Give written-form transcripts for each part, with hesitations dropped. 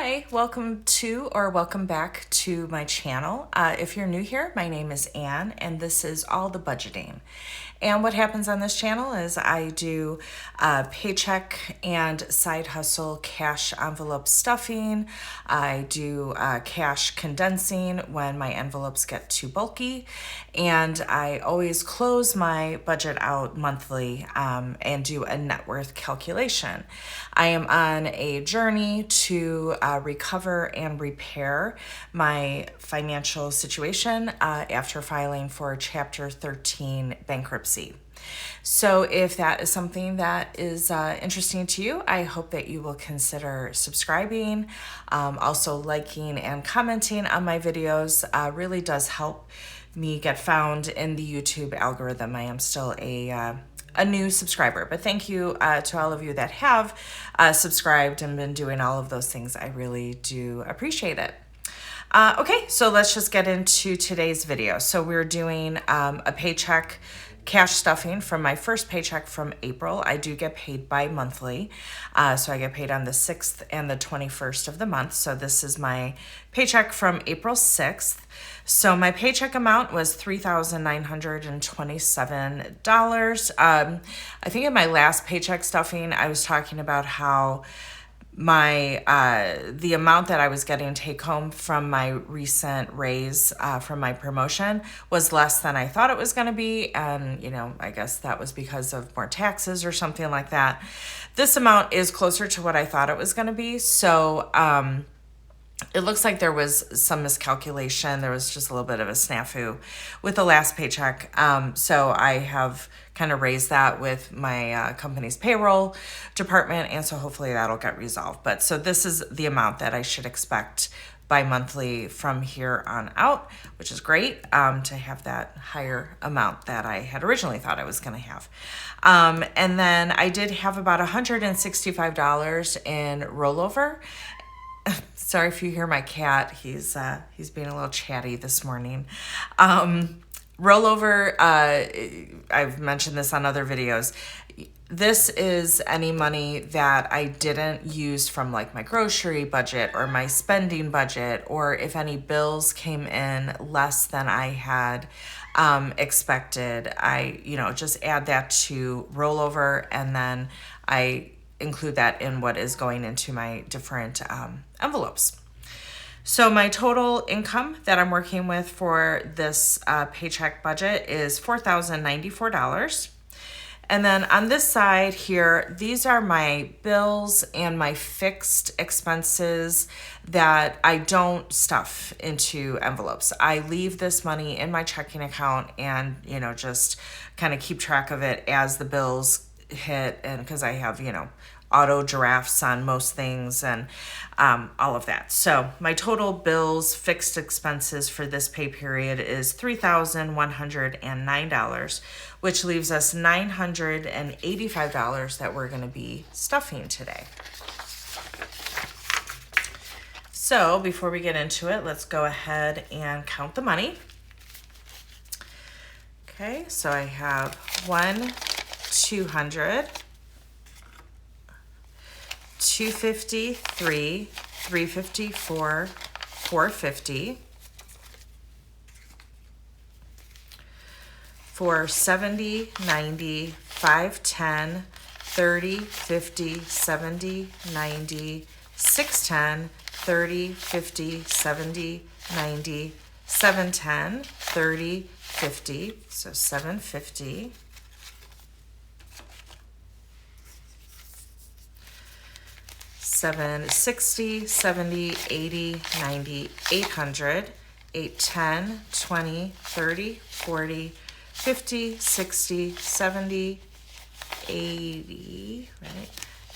Hi, welcome to or welcome back to my channel. If you're new here, my name is Anne and this is All the Budgeting. And what happens on this channel is I do paycheck and side hustle cash envelope stuffing. I do cash condensing when my envelopes get too bulky. And I always close my budget out monthly and do a net worth calculation. I am on a journey to recover and repair my financial situation after filing for Chapter 13 bankruptcy. So if that is something that is interesting to you, I hope that you will consider subscribing. Also liking and commenting on my videos really does help me get found in the YouTube algorithm. I am still a new subscriber, but thank you to all of you that have subscribed and been doing all of those things. I really do appreciate it. Okay, so let's just get into today's video. So we're doing a paycheck cash stuffing from my first paycheck from April. I do get paid bi-monthly. So I get paid on the 6th and the 21st of the month. So this is my paycheck from April 6th. So my paycheck amount was $3,927. I think in my last paycheck stuffing, I was talking about how my the amount that I was getting take home from my recent raise from my promotion was less than I thought it was going to be, and I guess that was because of more taxes or something like that. This amount is closer to what I thought it was going to be, so it looks like there was some miscalculation. There was just a little bit of a snafu with the last paycheck. So I have kind of raised that with my company's payroll department. And so hopefully that'll get resolved. But so this is the amount that I should expect bi-monthly from here on out, which is great to have that higher amount that I had originally thought I was going to have. And then I did have about $165 in rollover. Sorry if you hear my cat. He's being a little chatty this morning. Rollover, I've mentioned this on other videos. This is any money that I didn't use from like my grocery budget or my spending budget, or if any bills came in less than I had expected, I just add that to rollover, and then I include that in what is going into my different envelopes. So my total income that I'm working with for this paycheck budget is $4,094. And then on this side here, these are my bills and my fixed expenses that I don't stuff into envelopes. I leave this money in my checking account and, just kind of keep track of it as the bills hit, and because I have, auto drafts on most things and all of that. So my total bills, fixed expenses for this pay period is $3,109, which leaves us $985 that we're going to be stuffing today. So before we get into it, let's go ahead and count the money. Okay, so I have 200, 250, 354, 450, 470, 90, 510, 30, 50, 70, 90, 610, 30, 50, 70, 90, 710, 30, 50, so 750. 760, 70, 80, 90, 800, 810, 20, 30, 40, 50, 60, 70, 80, right?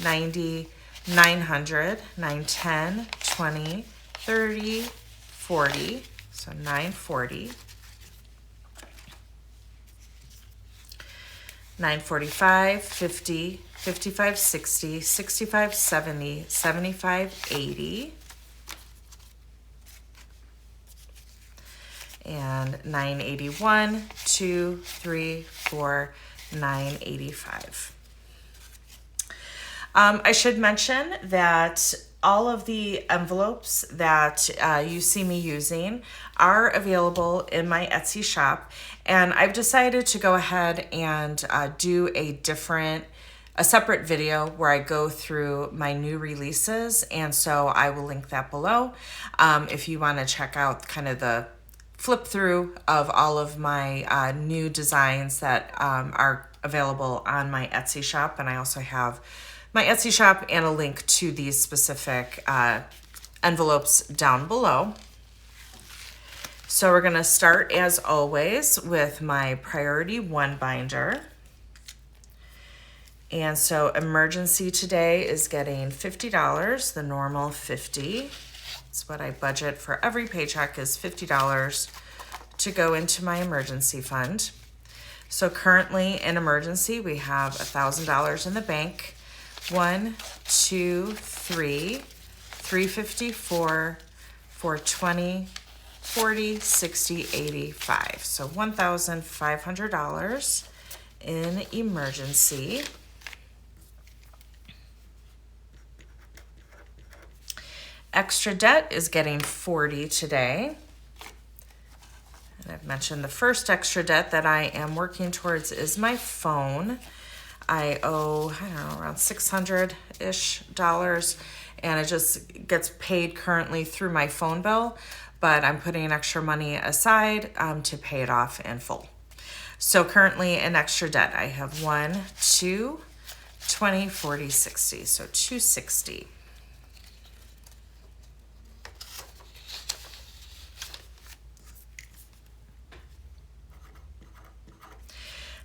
90, 900, 910, 20, 30, 40, so 940. 945, 50, 55, 60, 65, 70, 75, 80, and 981, 2, 3, 4, 985. I should mention that all of the envelopes that you see me using are available in my Etsy shop, and I've decided to go ahead and do a separate video where I go through my new releases, and so I will link that below if you want to check out kind of the flip through of all of my new designs that are available on my Etsy shop. And I also have my Etsy shop and a link to these specific envelopes down below. So we're gonna start, as always, with my Priority 1 binder. And so emergency today is getting $50, the normal $50. That's what I budget for every paycheck, is $50 to go into my emergency fund. So currently in emergency, we have $1,000 in the bank. 1, 2, 3, 354, 420, 40, 60, 85. So $1,500 in emergency. Extra debt is getting 40 today. And I've mentioned the first extra debt that I am working towards is my phone. I owe, I don't know, around $600-ish, and it just gets paid currently through my phone bill, but I'm putting extra money aside to pay it off in full. So currently in extra debt, I have 1, 2, 20, 40, 60, so 260.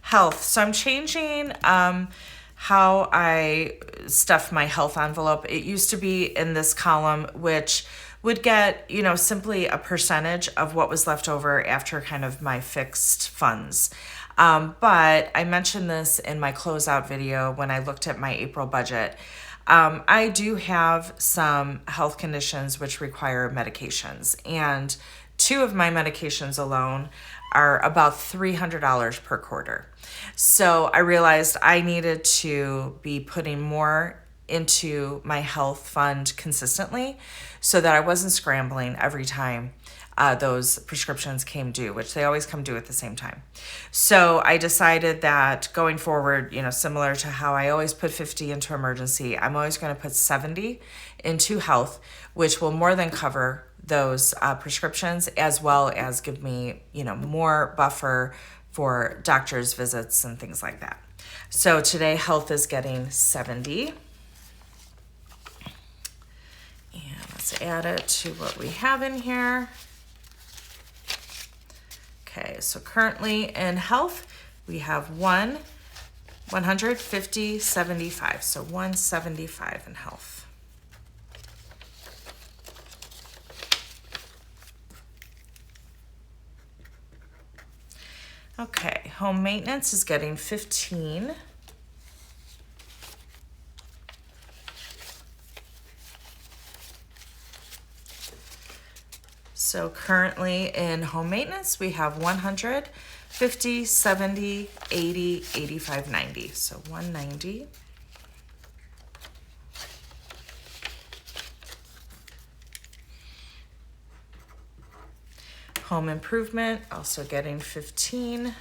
Health. So I'm changing how I stuff my health envelope. It used to be in this column, which would get, simply a percentage of what was left over after kind of my fixed funds. But I mentioned this in my closeout video when I looked at my April budget. I do have some health conditions which require medications, and 2 of my medications alone are about $300 per quarter. So I realized I needed to be putting more into my health fund consistently so that I wasn't scrambling every time those prescriptions came due, which they always come due at the same time. So I decided that going forward, similar to how I always put 50 into emergency, I'm always going to put 70 into health, which will more than cover those prescriptions, as well as give me, more buffer for doctor's visits and things like that. So today health is getting 70. And let's add it to what we have in here. Okay, so currently in health, we have 150, 75. So 175 in health. Okay, home maintenance is getting 15. So currently in home maintenance, we have 100, 50, 70, 80, 85, 90. So 190. Home improvement, also getting 15.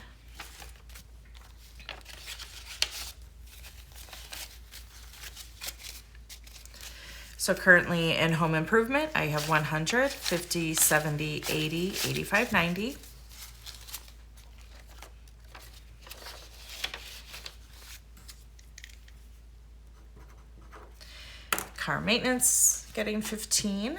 So currently in home improvement, I have 100, 50, 70, 80, 85, 90. Car maintenance, getting 15.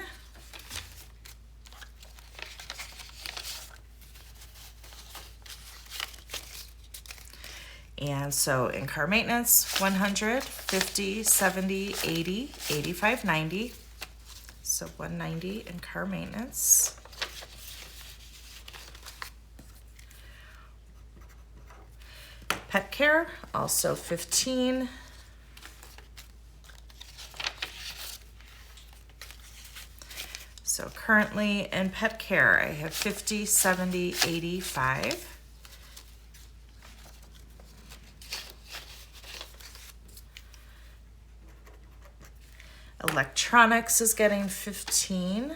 And so in car maintenance, 100, 50, 70, 80, 85, 90. So 190 in car maintenance. Pet care, also 15. So currently in pet care, I have 50, 70, 85. Electronics is getting 15.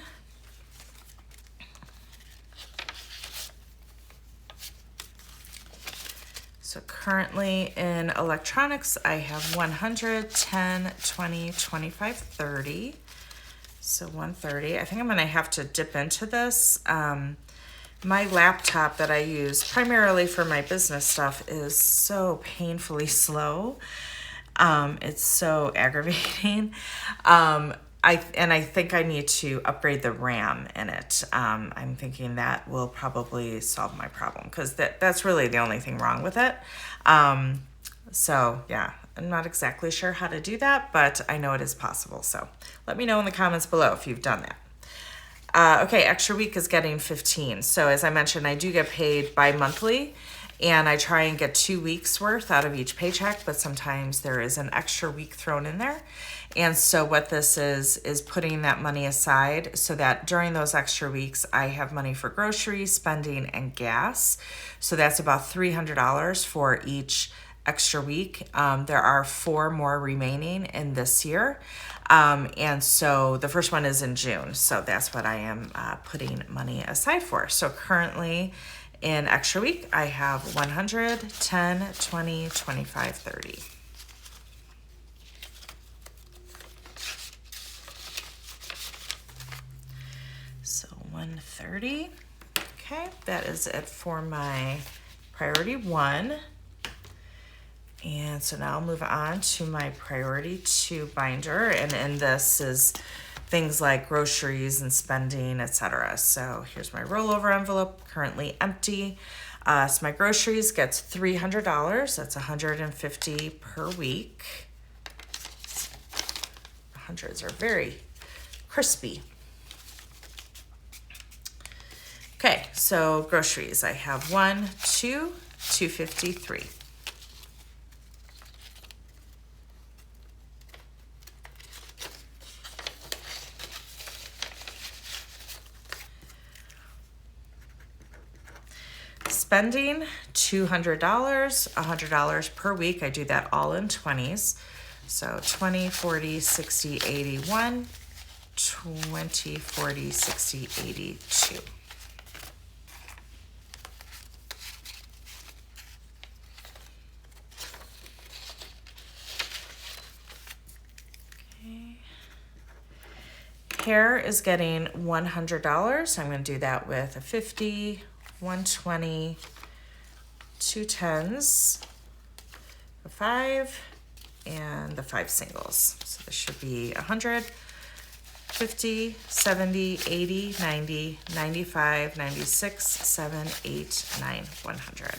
So currently in electronics, I have 100, 10, 20, 25, 30. So 130. I think I'm gonna have to dip into this. My laptop that I use primarily for my business stuff is so painfully slow. It's so aggravating. I think I need to upgrade the RAM in it. I'm thinking that will probably solve my problem because that's really the only thing wrong with it. So yeah, I'm not exactly sure how to do that, but I know it is possible. So let me know in the comments below if you've done that. Okay, extra week is getting 15. So as I mentioned, I do get paid bi-monthly, and I try and get 2 weeks worth out of each paycheck, but sometimes there is an extra week thrown in there. And so what this is putting that money aside so that during those extra weeks, I have money for groceries, spending, and gas. So that's about $300 for each extra week. There are 4 more remaining in this year. And so the first one is in June. So that's what I am putting money aside for. So currently in extra week, I have 100, 10, 20, 25, 30. So 130. Okay, that is it for my priority 1. And so now I'll move on to my priority 2 binder, and this is things like groceries and spending, etc. So here's my rollover envelope, currently empty. So my groceries gets $300. That's $150 per week. Hundreds are very crispy. Okay, so groceries, I have 1, 2, 253. Spending $200, $100 per week. I do that all in 20s. So 20, 40, 60, 81, 20, 40, 60, 82. Okay. Hair is getting $100. I'm going to do that with a 50, 120, 2 10s, a 5, and the 5 singles. So this should be 100, 50, 70, 80, 90, 95, 96, 7, 8, 9, 100.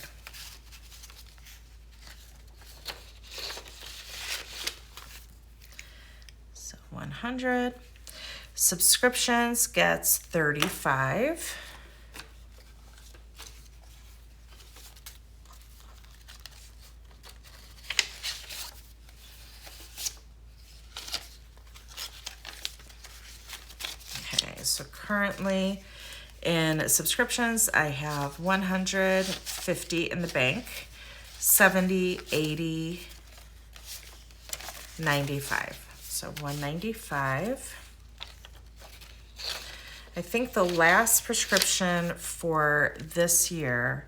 So 100. Subscriptions gets 35. So currently in subscriptions, I have 150 in the bank, 70, 80, 95. So 195. I think the last prescription for this year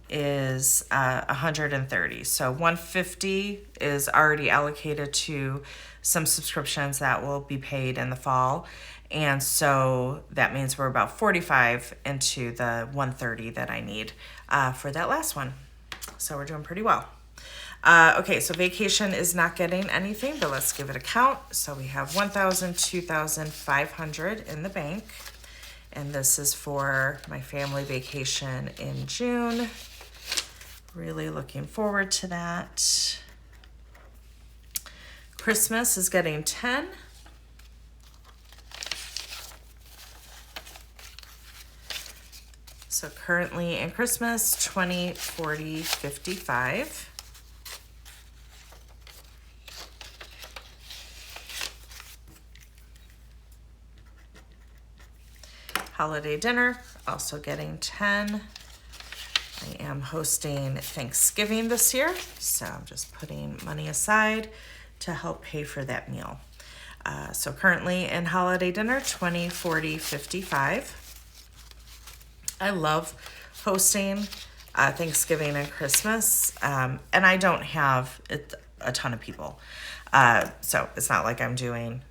is 130. So 150 is already allocated to some subscriptions that will be paid in the fall. And so that means we're about 45 into the 130 that I need for that last one. So we're doing pretty well. Okay, so vacation is not getting anything, but let's give it a count. So we have 1,000, 2,500 in the bank. And this is for my family vacation in June. Really looking forward to that. Christmas is getting 10. So currently in Christmas, 20, 40, 55. Holiday dinner, also getting 10. I am hosting Thanksgiving this year, so I'm just putting money aside to help pay for that meal. So currently in holiday dinner, 20, 40, 55. I love hosting Thanksgiving and Christmas, and I don't have a ton of people. So it's not like I'm doing,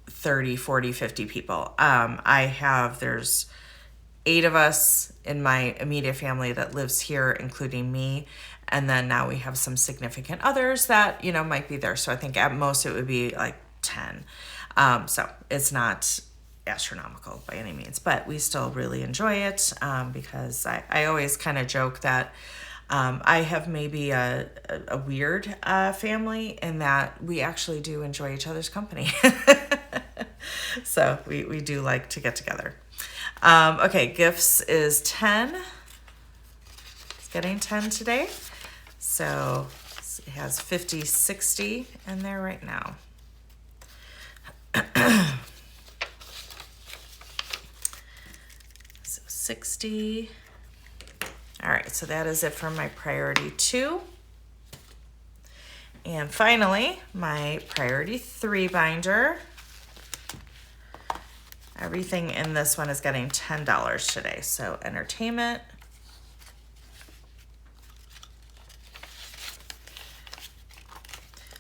30, 40, 50 people. There's 8 of us in my immediate family that lives here, including me. And then now we have some significant others that, might be there. So I think at most it would be like 10. So it's not astronomical by any means, but we still really enjoy it because I always kind of joke that I have maybe a weird family in that we actually do enjoy each other's company. So we do like to get together. Okay, gifts is 10. It's getting 10 today. So it has 50, 60 in there right now. So 60. All right, so that is it for my priority 2. And finally, my priority 3 binder. Everything in this one is getting $10 today. So entertainment.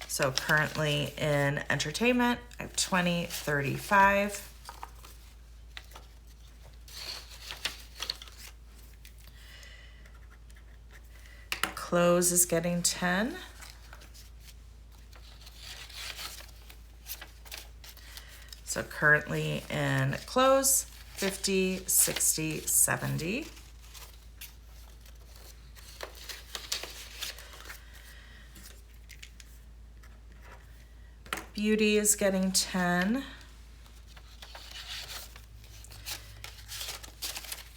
So currently in entertainment, I have 20, 35. Clothes is getting 10. So currently in clothes, 50, 60, 70. Beauty is getting 10.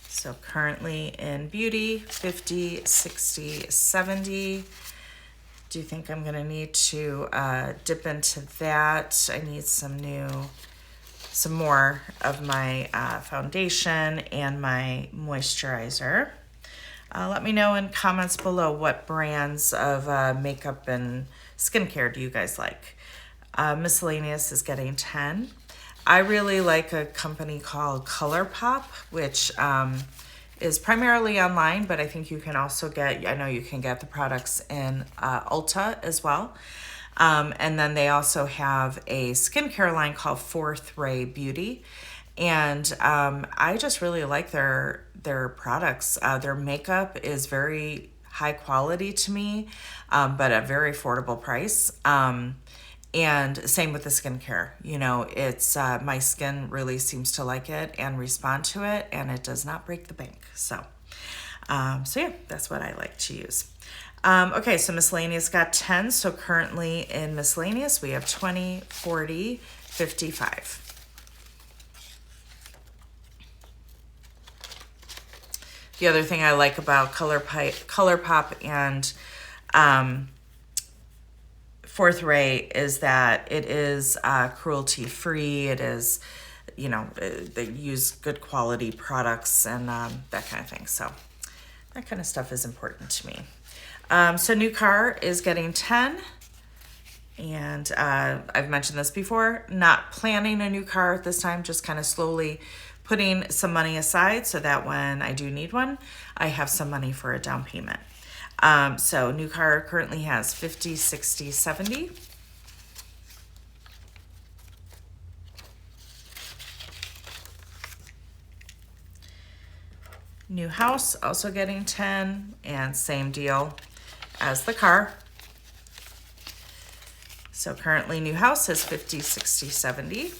So currently in beauty, 50, 60, 70. Do you think I'm gonna need to dip into that? I need some more of my foundation and my moisturizer. Let me know in comments below what brands of makeup and skincare do you guys like. Miscellaneous is getting 10. I really like a company called ColourPop, which is primarily online, but I think you can also I know you can get the products in Ulta as well. And then they also have a skincare line called Fourth Ray Beauty. And I just really like their products. Their makeup is very high quality to me, but a very affordable price. And same with the skincare. It's my skin really seems to like it and respond to it, and it does not break the bank. So yeah, that's what I like to use. Okay, so miscellaneous got 10. So currently in miscellaneous, we have 20, 40, 55. The other thing I like about ColourPop and Fourth Ray is that it is cruelty-free. It is, they use good quality products and that kind of thing. So that kind of stuff is important to me. So new car is getting 10. And I've mentioned this before, not planning a new car at this time, just kind of slowly putting some money aside so that when I do need one, I have some money for a down payment. So new car currently has 50, 60, 70. New house also getting 10, and same deal as the car. So currently new house is 50, 60, 70.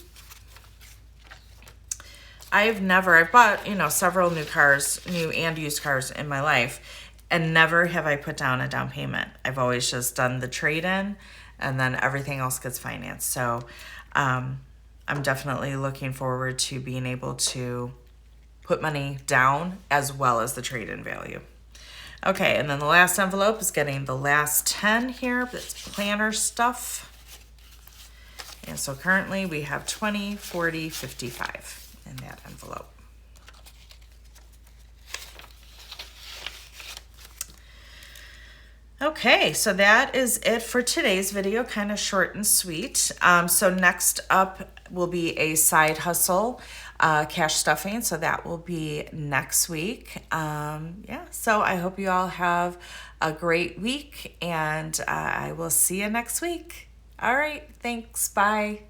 I've bought, several new and used cars in my life, and never have I put down a down payment. I've always just done the trade-in, and then everything else gets financed. So I'm definitely looking forward to being able to put money down as well as the trade-in value. Okay, and then the last envelope is getting the last 10 here. It's planner stuff. And so currently we have 20, 40, 55 in that envelope. Okay, so that is it for today's video, kind of short and sweet. So next up will be a side hustle, cash stuffing. So that will be next week. Yeah, so I hope you all have a great week, and I will see you next week. All right, thanks. Bye.